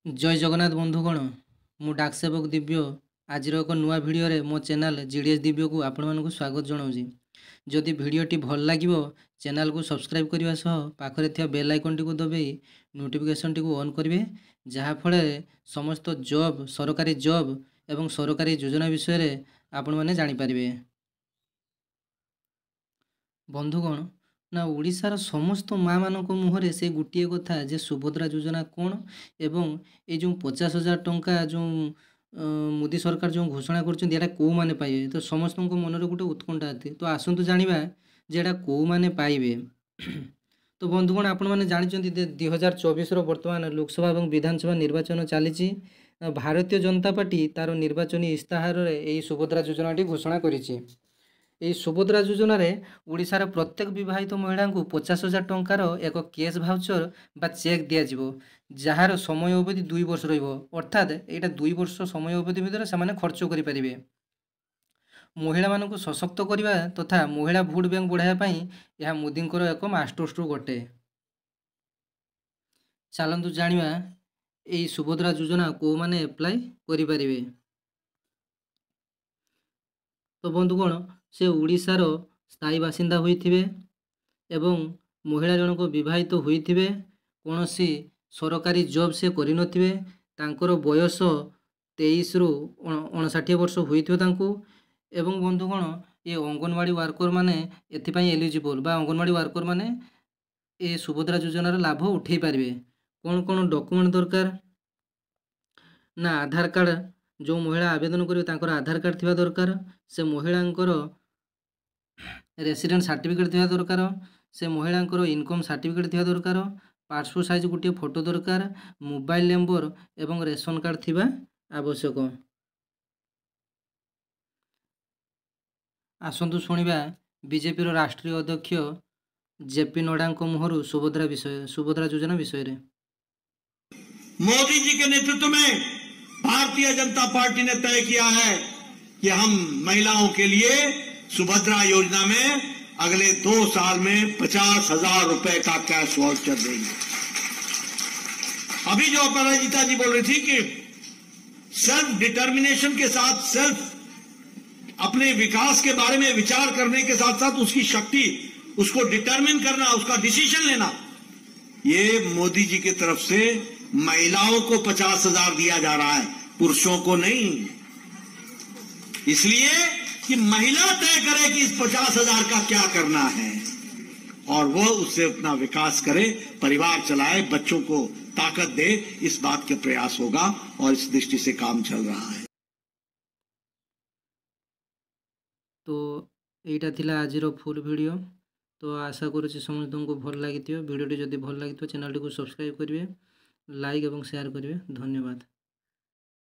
जय जगन्नाथ बंधुगण मु डाकसेवक दिव्य आज एक नुआ भिडियो मो चैनल जीडीएस दिव्य को आपण मानक स्वागत जनाऊँगी। जदि भिडियोटी भल लगे चैनल को सब्सक्राइब करने सह पाखरे थिया बेल आइकन टी को दबाई नोटिफिकेशन टी को ऑन करेंगे जहाँफल समस्त जॉब सरकारी जॉब एवं सरकारी योजना विषय आपण मैंने जानीपारे। बंधुगण ना ओडिशार समस्त माँ मानक मुहरे से गोटे कथा जे सुभद्रा योजना कौन एवं ये जो 50,000 टंका जो मोदी सरकार जो घोषणा कर कौ मैंने पाइबे तो समस्त मनरे गोटे उत्कंठा थी। तो आसतु जाना जेटा कौ मैंने पाइबे। तो बंधुगण आपण मैंने जानते 2024 वर्तमान लोकसभा और विधानसभा निर्वाचन चली भारतीय जनता पार्टी तार निर्वाचनी इस्ताहार यही सुभद्रा योजना घोषणा करिछि। यही सुभद्रा योजना रे ओडिशार प्रत्येक विवाहित महिला को 50,000 टंकार एक कैश भाउचर बा चेक दिज्व जार समय अवधि 2 वर्ष अर्थात यहाँ 2 वर्ष समय अवधि भितर से खर्च करें। महिला मानक सशक्त करने तथा महिला भोट बैंक बढ़ावाई यह मोदी एक मास्टर स्ट्रोक गोटे। चलतु जाना यही सुभद्रा योजना को मैंने एप्लाई करें। तो बंधुगण से ओडिशार स्थायी बासिंदा होइथिबे एवं महिला जनक विवाहित होइथिबे कौन सी सरकारी जॉब से करि नथिबे तांकर बयस 23 रु 59 वर्ष होइथिबे तांको एवं बंधुगण ये अंगनवाड़ी वर्कर माने एथिपाई एलिजिबल बा अंगनवाड़ी वर्कर माने ये सुभद्रा योजनार लाभ उठे पारे। कौन कौन डॉक्यूमेंट दरकार ना आधार कार्ड जो महिला आवेदन करेंगे तांकर आधार कार्ड थिबा दरकार से महिलांकर रेसिडेंट सर्टिफिकेट थिबा दरकार से महिलांकर इनकम सर्टिफिकेट थिबा दरकार पासपोर्ट साइज गोटे फोटो दरकार मोबाइल नंबर एवं रेशन कार्ड थिबा आवश्यक। आसंतु शुणिबा बीजेपी राष्ट्रीय अध्यक्ष जेपी नड्डा मुहरु सुभद्रा योजना विषय रे। मोदी जी के नेतृत्व में भारतीय जनता पार्टी ने तय किया है कि हम महिलाओं के लिए सुभद्रा योजना में अगले 2 साल में 50,000 रुपए का कैश वाउचर देंगे। अभी जो अपराजिता जी बोल रही थी कि सेल्फ डिटर्मिनेशन के साथ सेल्फ अपने विकास के बारे में विचार करने के साथ साथ उसकी शक्ति उसको डिटर्मिन करना उसका डिसीजन लेना, ये मोदी जी की तरफ से महिलाओं को 50,000 दिया जा रहा है, पुरुषों को नहीं। इसलिए कि महिला तय करे कि इस 50,000 का क्या करना है और वो उससे अपना विकास करे, परिवार चलाए, बच्चों को ताकत दे, इस बात के प्रयास होगा और इस दृष्टि से काम चल रहा है। तो यहीटा थिला आजिर फुल वीडियो। तो आशा करुँच समस्त को भल लगी भिडियोटी जदि भल लगी चैनल को सब्सक्राइब करेंगे, लाइक और शेयर करेंगे। धन्यवाद।